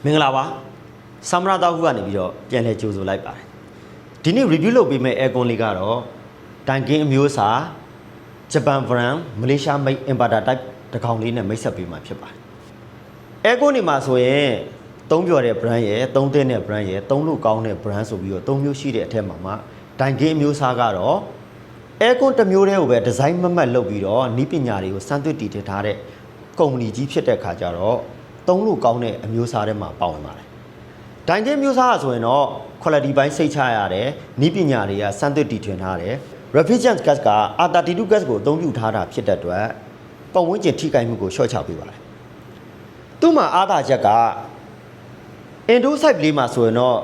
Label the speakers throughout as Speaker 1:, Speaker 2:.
Speaker 1: မင်္ဂလာပါဆမ်မရာတောက်ခုကနေပြီးတော့ပြန်လဲကြိုဆိုလိုက်ပါတယ်ဒီနေ့ review လုပ်ပေးမယ့် aircon လေးကတော့ဒန်ကင်းအမျိုးအစားဂျပန် brand မလေးရှား made inverter type တစ်ကောင်လေးနဲ့မိတ်ဆက်ပေးမှာဖြစ်ပါတယ် aircon နေမှာဆိုရင်သုံးပြော်တဲ့ brand ရယ်သုံးတဲ့ brand ရယ်သုံးလို့ကောင်းတဲ့ brand ဆိုပြီးတော့သုံးမျိုးရှိတဲ့အထက်မှာဒန်ကင်းအမျိုးအစားကတော့ aircon တစ်မျိုးတည်းကိုပဲ design မမှတ်လုပ်ပြီးတော့နည်းပညာတွေကိုစမ်းသပ်တည်ထားတဲ့ကုမ္ပဏီကြီးဖြစ်တဲ့ခါကျတော့သုံးလို့ကောင်းတဲ့အမျိုးအစားတွေမှာပါဝင်ပါတယ်ဒန်ကင်းမျိုးစားဆိုရင်တော့ quality ပိုင်းစိတ်ချရတယ်နည်းပညာတွေကစမ်းသပ်တည်ထွင်ထားတယ် refrigerant gas က R32 gas ကိုအသုံးပြုထားတာဖြစ်တဲ့အတွက်ပတ်ဝန်းကျင်ထိခိုက်မှုကိုလျှော့ချပေးပါတယ်သူ့မှာအားသာချက်က indoor site လေးမှာဆိုရင်တော့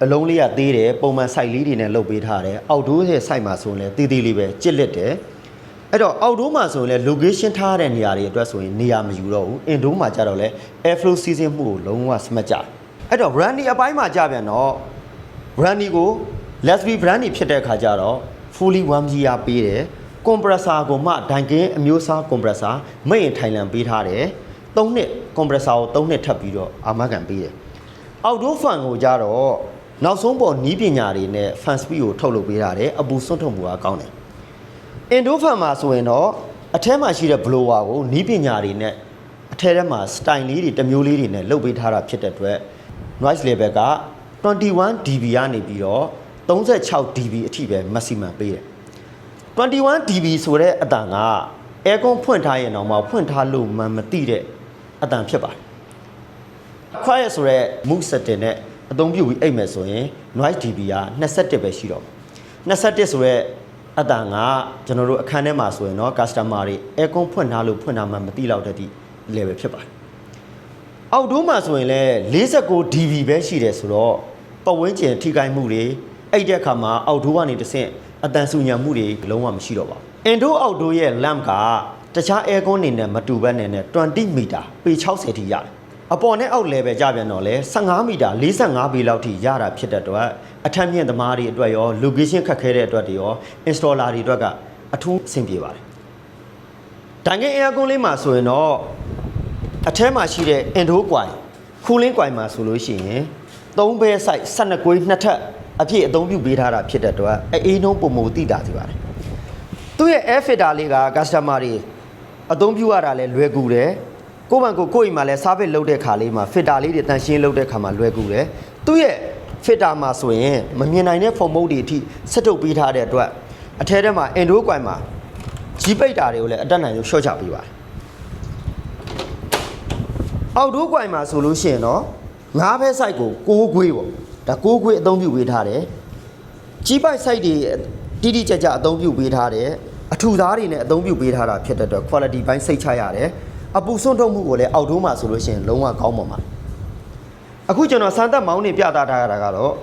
Speaker 1: အလုံးလေးကသေးတယ်ပုံမှန် site လေးတွေနဲ့လုပ်ပေးထားတယ် outdoor ရဲ့ site မှာဆိုရင်လည်းသေးသေးလေးပဲကျစ်လက်တယ်အဲ့တော့ outdoor မှာဆိုရင်လည်း location ထားတဲ့နေရာတွေအတွက်ဆိုရင်နေရာမယူတော့ဘူး indoor မှာကျတော့လည်း air flow စီးဆင်းမှုကိုလုံးဝစမတ်ကြအဲ့တော့ brandy အပိုင်းမှာကြပြန်တော့ brandy ကို lesbi brandy ဖြစ်တဲ့အခါကျတော့ fully warm gear ပေးတယ် compressor ကိုမှဒန်ကင်းအမျိုးအစား compressor မိတ်ရင်ထိုင်လန်ပေးထားတယ်3နှစ် compressor ကို3နှစ်ထပ်ပြီးတော့အာမခံပေးတယ် outdoor fan ကိုကြတော့နောက်ဆုံးပေါ်နီးပညာတွေနဲ့ fan speed ကိုထုတ်လုပ်ပေးထားတယ်အပူစွန့်ထုတ်မှုကကောင်းတယ် indoor fan မှာဆိုရင်တော့အထဲမှာရှိတဲ့ blower ကိုနီးပညာတွေနဲ့အထဲထဲမှာ style လေးတွေတစ်မျိုးလေးတွေနဲ့လုပ်ပေးထားတာဖြစ်တဲ့အတွက် noise level က 21 dB ကနေပြီးတော့36 dB အထိပဲ maximum ပေးတယ်21 dB ဆိုတဲ့အတန်က aircon ဖွင့်ထားရင်တော့မှဖွင့်ထားလို့မသိတဲ့အတန်ဖြစ်ပါတယ် quiet ဆိုတဲ့ mood setting နဲ့အသုံးပြုပြီးအိပ်မယ်ဆိုရင် noise dB က21ပဲရှိတော့21ဆိုတဲ့အတန်ကကျွန်တော်တို့အခန်းထဲမှာဆိုရင်တော့ customer တွေ aircon ဖွင့်ထားလို့ဖွင့်ထားမှမသိတော့တဲ့ level ဖြစ်ပါတယ်အောက်ဒိုးမှာဆိုရင်လည်း49 dB ပဲရှိတယ်ဆိုတော့ပတ်ဝန်းကျင်ထိခိုက်မှုတွေအဲ့တဲ့အခါမှာအောက်ဒိုးကနေတစ်ဆင့်အတန်ဆူညံမှုတွေလုံးဝမရှိတော့ပါဘူးအင်ဒိုအောက်ဒိုးရဲ့ lamp ကတခြား aircon နေနဲ့မတူဘဲနဲ့20 မီတာပေ60ထိရတယ်အပေါ်နဲ့အောက် level ကြပြန်တော့လဲ15 မီတာ45ပေလောက်ထိရတာဖြစ်တဲ့အတွက်အထက်မြင့်သမားတွေအတွက်ရော location ခက်ခဲတဲ့အတွက်တွေရော installer တွေအတွက်ကအထူးအဆင်ပြေပါတယ်ဒန်ကင်း aircon လေးမှာဆိုရင်တော့အထဲမှာရှိတဲ့ indoor coil cooling coil မှာဆိုလို့ရှိရင်3ဘဲ site 12ကွေးနှစ်ထပ်အပြည့်အသုံးပြုပေးထားတာဖြစ်တဲ့အတွက်အေးနှုံးပုံမူတိတာစီပါတယ်သူ့ရဲ့ air filter လေးက customer တွေအသုံးပြုရတာလဲလွယ်ကူတယ်ကိုယ့်ဘန်ကိုအိမ်မှာလဲ service လုပ်တဲ့ခါလေးမှာ filter လေးတွေတန်ရှင်းလုပ်တဲ့ခါမှာလွယ်ကူတယ်သူ့ရဲ့ filter မှာဆိုရင်မမြင်နိုင်တဲ့ phone mode တွေအထိဆက်ထုတ်ပေးထားတဲ့အတွက်အထဲထဲမှာ indoor coil မှာကြီးပိတ်တာတွေကိုလည်းအတက်နိုင်လို့ short ချပေးပါတယ်အောက်ဒိုးကွိုင်မှာဆိုလို့ရှိရင်တော့9ဘဲ site ကို6ခွေးပေါ့ဒါ6ခွေးအသုံးပြုပေးထားတယ်ကြီးပိုက် site တွေတိတိကျကျအသုံးပြုပေးထားတယ်အထူသားတွေနဲ့အသုံးပြုပေးထားတာဖြစ်တဲ့အတွက် quality ပိုင်းစိတ်ချရတယ်အပူစွန့်ထုတ်မှုကိုလည်းအောက်ဒိုးမှာဆိုလို့ရှိရင်လုံးဝကောင်းပါမှာအခုကျွန်တော်စမ်းသပ်မောင်းနေပြသထားရတာကတော့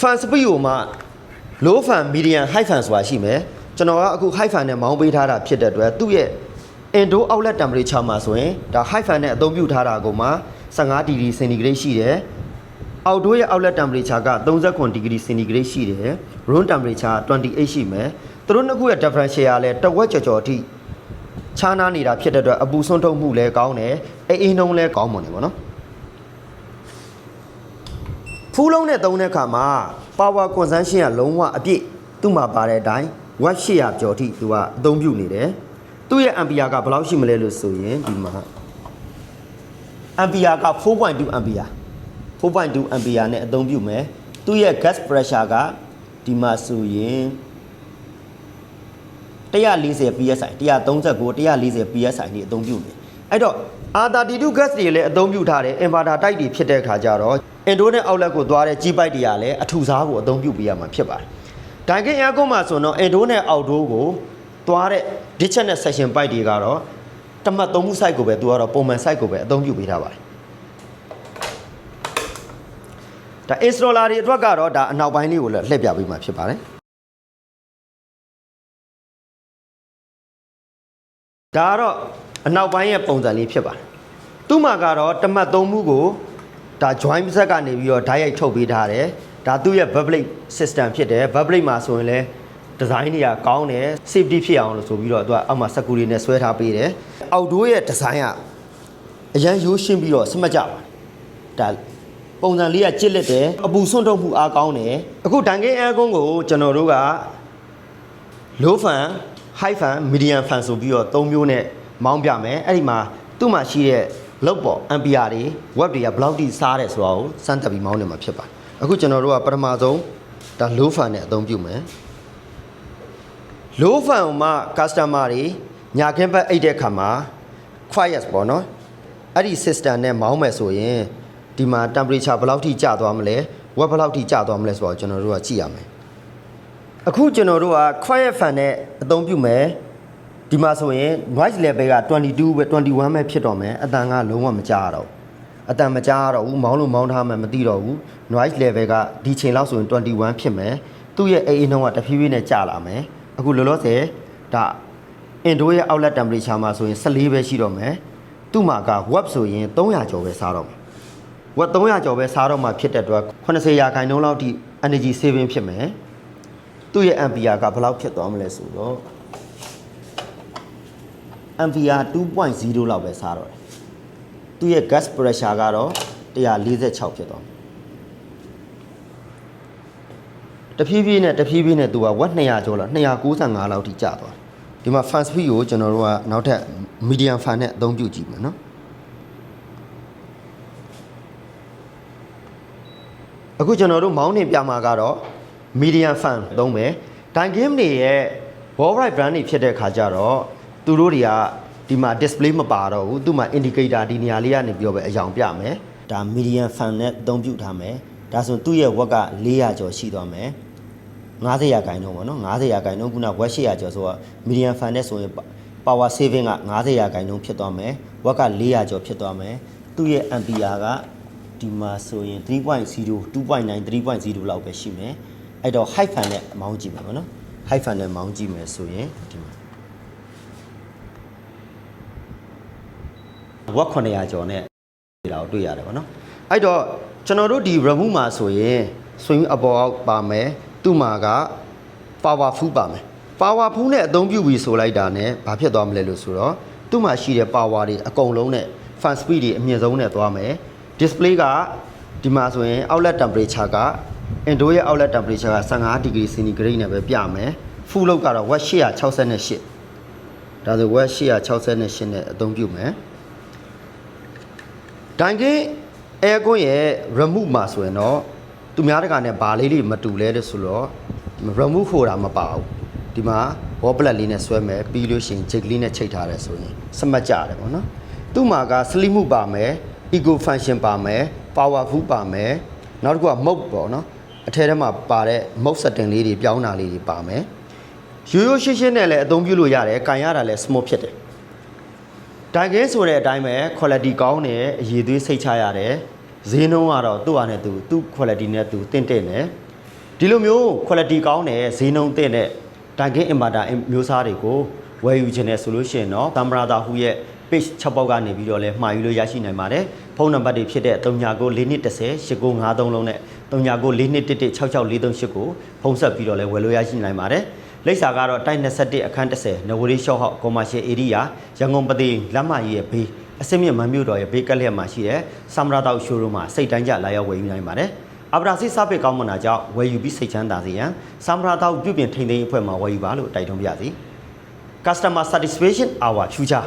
Speaker 1: fan speed ကိုမှ low fan medium high fan ဆိုတာရှိမယ်ကျွန်တော်ကအခု high fan နဲ့မောင်းပေးထားတာဖြစ်တဲ့အတွက်သူ့ရဲ့ indoor outlet temperature မှာဆိုရင်ဒါ high fan နဲ့အသုံးပြုထားတာကိုမှ15 degree centigrade ရှိတယ် outdoor ရဲ့ outlet temperature က39 degree centigrade ရှိတယ် room temperature 28 ရှိမယ်သူတို့နှစ်ခုရဲ့ differential ကလည်းတဝက်ကျော်အထိခြားနားနေတာဖြစ်တဲ့အတွက်အပူစွန့်ထုတ်မှုလည်းကောင်းတယ်အေးနှုံးလည်းကောင်းပါနေပါနော်ဖူးလုံးနဲ့သုံးတဲ့အခါမှာ power consumption ကလုံးဝအပြည့်သူ့မှာပါတဲ့အတိုင်း watt 800ကျော်အထိသူကအသုံးပြုနေတယ်သူ့ရဲ့ ampere ကဘယ်လောက်ရှိမလဲလို့ဆိုရင်ဒီမှာ ampere က 4.2 ampere 4.2 ampere နဲ့အသုံးပြုမယ်သူ့ရဲ့ gas pressure ကဒီမှာဆိုရင်140 psi 139 140 psi นี่အသုံးပြုနေအဲ့တော့ R32 gas တွေလည်းအသုံးပြုထားတယ် inverter type တွေဖြစ်တဲ့အခါကျတော့ indoor နဲ့ outlet ကိုသွားတဲ့ကြီးပိုက်တွေကလည်းအထူစားကိုအသုံးပြုပေးရမှာဖြစ်ပါတယ်ဒန်ကင်း aircon မှာဆိုတော့ indoor နဲ့ outdoor ကိုသွားတဲ့ ditch နဲ့ section pipe တွေကတော့တမတ်သုံးမှု site ကိုပဲသူကတော့ပုံမှန် site ကိုပဲအသုံးပြုပေးထားပါတယ်ဒါ installer တွေအတွက်ကတော့ဒါအနောက်ပိုင်းလေးကိုလည်းလှည့်ပြပေးမှာဖြစ်ပါတယ်ဒါကတော့အနောက်ပိုင်းရဲ့ပုံစံလေးဖြစ်ပါတယ်သူ့မှာကတော့တမတ်သုံးမှုကိုဒါ joint ဆက်ကနေပြီးတော့ဓာတ်ရိုက်ထုတ်ပေးထားတယ်ဒါသူ့ရဲ့ backplate system ဖြစ်တယ် backplate မှာဆိုရင်လည်း design တွေကကောင်းတယ် safety ဖြစ်အောင်လို့ဆိုပြီးတော့သူကအောက်မှာ security နဲ့ဆွဲထားပေးတယ်အောက်ဒိုးရဲ့ design ကအ အရန်ရိုးရှင်းပြီးတော့စမှတ်ကြပါဒါပုံစံလေးကကြစ်လက်တယ်အပူဆွန့်ထုတ်မှုအားကောင်းတယ်အခုတန်ကင်းအဲကွန်းကိုကျွန်တော်တို့က low fan high fan medium fan ဆိုပြီးတော့၃မျိုးနဲ့မောင်းပြမယ်အဲ့ဒီမှာသူ့မှာရှိတဲ့လောက်ပေါ် ampere တွေ watt တွေကဘယ်လောက်ထိစားတယ်ဆိုတာကိုစမ်းသပ်ပြီးမောင်းနေမှာဖြစ်ပါတယ်အခုကျွန်တော်တို့ကပထမဆုံးဒါ low fan နဲ့အသုံးပြုမယ် low fan မှာ customer တွေညာခင်းဘက်အိတ်တဲ့ခါမှာ quiet ပေါ့နော်အဲ့ဒီ system နဲ့မောင်းမယ်ဆိုရင်ဒီမှာ temperature ဘယ်လောက်ထိကျသွားမလဲ watt ဘယ်လောက်ထိကျသွားမလဲဆိုတော့ကျွန်တော်တို့ကကြည့်ရမယ်အခုကျွန်တော်တို့က quiet fan နဲ့အသုံးပြုမယ်ဒီမှာဆိုရင် noise level က22ပဲ21ပဲဖြစ်တော့မယ်အတန်ကလုံးဝမကြားရတော့အတန်မကြားရတော့ဘူးမောင်းလို့မောင်းထားမှမသိတော့ဘူး noise level ကဒီချိန်လောက်ဆိုရင်21ဖြစ်မယ်သူ့ရဲ့အေးအေးနှုန်းကတဖြည်းဖြည်းနဲ့ကျလာမယ်အခုလောလောဆယ်ဒါ indoor ရဲ့ outlet temperature မှာဆိုရင်14ပဲရှိတော့မယ်သူ့မှာက watt ဆိုရင်300ကျော်ပဲစားတော့မယ် watt 300ကျော်ပဲစားတော့မှဖြစ်တဲ့အတွက်80%လောက်ထိ energy saving ဖြစ်မယ်သူ့ရဲ့ ampere ကဘယ်လောက်ဖြစ်သွားမလဲဆိုတော့ ampere 2.0 လောက်ပဲစားတော့တယ်သူ့ရဲ့ gas pressure ကတော့146ဖြစ်သွားတယ်တဖြည်းဖြည်းနဲ့သူက watt 200ကျော်လောက်295လောက်ထိကျသွားတယ်ဒီမှာ fan speed ကိုကျွန်တော်တို့ကနောက်ထပ် medium fan နဲ့အသုံးပြုကြည့်မယ်နော်အခုကျွန်တော်တို့မောင်းနေပြမှာကတော့ medium fan သုံးမယ်ဒိုင်ဂင်းတွေရဲ့ Wolverine brand တွေဖြစ်တဲ့ခါကျတော့သူတို့တွေကဒီမှာ display မပါတော့ဘူးသူ့မှာ indicator ဒီနေရာလေးကနေပြောပဲအယောင်ပြမယ်ဒါ medium fan နဲ့အသုံးပြုထားမယ်ဒါဆိုသူ့ရဲ့ watt က400ကျော်ရှိသွားမယ်90%ပေါ့နော်90%ခုန watt 800ကျော်ဆိုတော့ medium fan နဲ့ဆိုရင် power saving က90%ဖြစ်သွားမယ် watt က400ကျော်ဖြစ်သွားမယ်သူ့ရဲ့ ampere ကဒီမှာဆိုရင် 3.0 2.9 3.0 လောက်ပဲရှိမယ်အဲ့တော့ high fan နဲ့မောင်းကြည့်မယ်ပေါ့နော် high fan နဲ့မောင်းကြည့်မယ်ဆိုရင်ဒီမှာ watt 900ကျော်နဲ့ဒီလောက်တွေ့ရတယ်ပေါ့နော်အဲ့တော့ကျွန်တော်တို့ဒီ remove မှာဆိုရင် swing အပေါ်အောက်ပါမယ်သူ့မှာက powerful ပါမယ် powerful နဲ့အသုံးပြုပြီးဆိုလိုက်တာနဲ့ဘာဖြစ်သွားမလဲလို့ဆိုတော့သူ့မှာရှိတဲ့ power တွေအကုန်လုံးနဲ့ fan speed တွေအမြင့်ဆုံးနဲ့သွားမယ် display ကဒီမှာဆိုရင် outlet temperature က indoor ရဲ့ outlet temperature က15 degree centigrade နဲ့ပဲပြမယ် full load ကတော့ watt 868ဒါဆို watt 868နဲ့အသုံးပြုမယ်ဒိုင်ကင်း aircon ရဲ့ remove မှာဆိုရင်တော့သူများတကာနဲ့ဘာလေးတွေမတူလဲတဲ့ဆိုတော့ remove ခိုးတာမပါဘူးဒီမှာ wall plug လေးနဲ့ဆွဲမယ်ပြီးလို့ရှိရင် jig လေးနဲ့ချိတ်ထားတယ်ဆိုရင်စမှတ်ကြတယ်ပေါ့နော်သူ့မှာက slim မှုပါမယ် eco function ပါမယ် powerful ပါမယ်နောက်တစ်ခုက mode ပေါ့နော်အထဲထဲမှာပါတဲ့ mode setting လေးတွေပြောင်းတာလေးတွေပါမယ်ရိုးရိုးရှင်းရှင်းနဲ့လည်းအသုံးပြုလို့ရတယ်ကန်ရတာလည်း smooth ဖြစ်တယ်ဒိုင်ကင်းဆိုတဲ့အတိုင်းပဲ quality ကောင်းတယ်အရည်သွေးစိတ်ချရတယ်ဈေးနှုန်းကတော့သူ့အနေနဲ့သူ့ quality နဲ့သူတင့်တယ်ဒီလိုမျိုး quality ကောင်းတယ်ဈေးနှုန်းတင့်တဲ့ဒိုင်ကင်း inverter မျိုးစားတွေကိုဝယ်ယူခြင်းနဲ့ဆိုလို့ရှိရင်တော့သမ္မရာသာဟုရဲ့ page 6ပေါက်ကနေပြီးတော့လဲမှာယူလို့ရရှိနိုင်ပါတယ်ဖုန်းနံပါတ်တွေဖြစ်တဲ့3994108953လုံးနဲ့3994116643ကိုဖုန်းဆက်ပြီးတော့လဲဝယ်လို့ရရှိနိုင်ပါတယ်လိပ်စာကတော့တိုက်21အခန်း10နဝရီရှော့ဟောက် commercial area ရန်ကုန်ပသိမ်လမ်းမကြီးရဲ့ဘေးအစစ်မြစ်မန်းမြို့တော်ရဲ့ဘေးကက်လျက်မှာရှိတဲ့စမရာတောက် showroom မှာစိတ်တိုင်းကြလာရောက်ဝယ်ယူနိုင်ပါတယ်အပရာစစ်စားပစ်ကောင်းမွန်တာကြောင့်ဝယ်ယူပြီးစိတ်ချမ်းသာစေရန်စမရာတောက်ပြုပြင်ထိန်းသိမ်းအဖွဲ့မှာဝယ်ယူပါလို့တိုက်တွန်းပါရစေ Customer satisfaction our future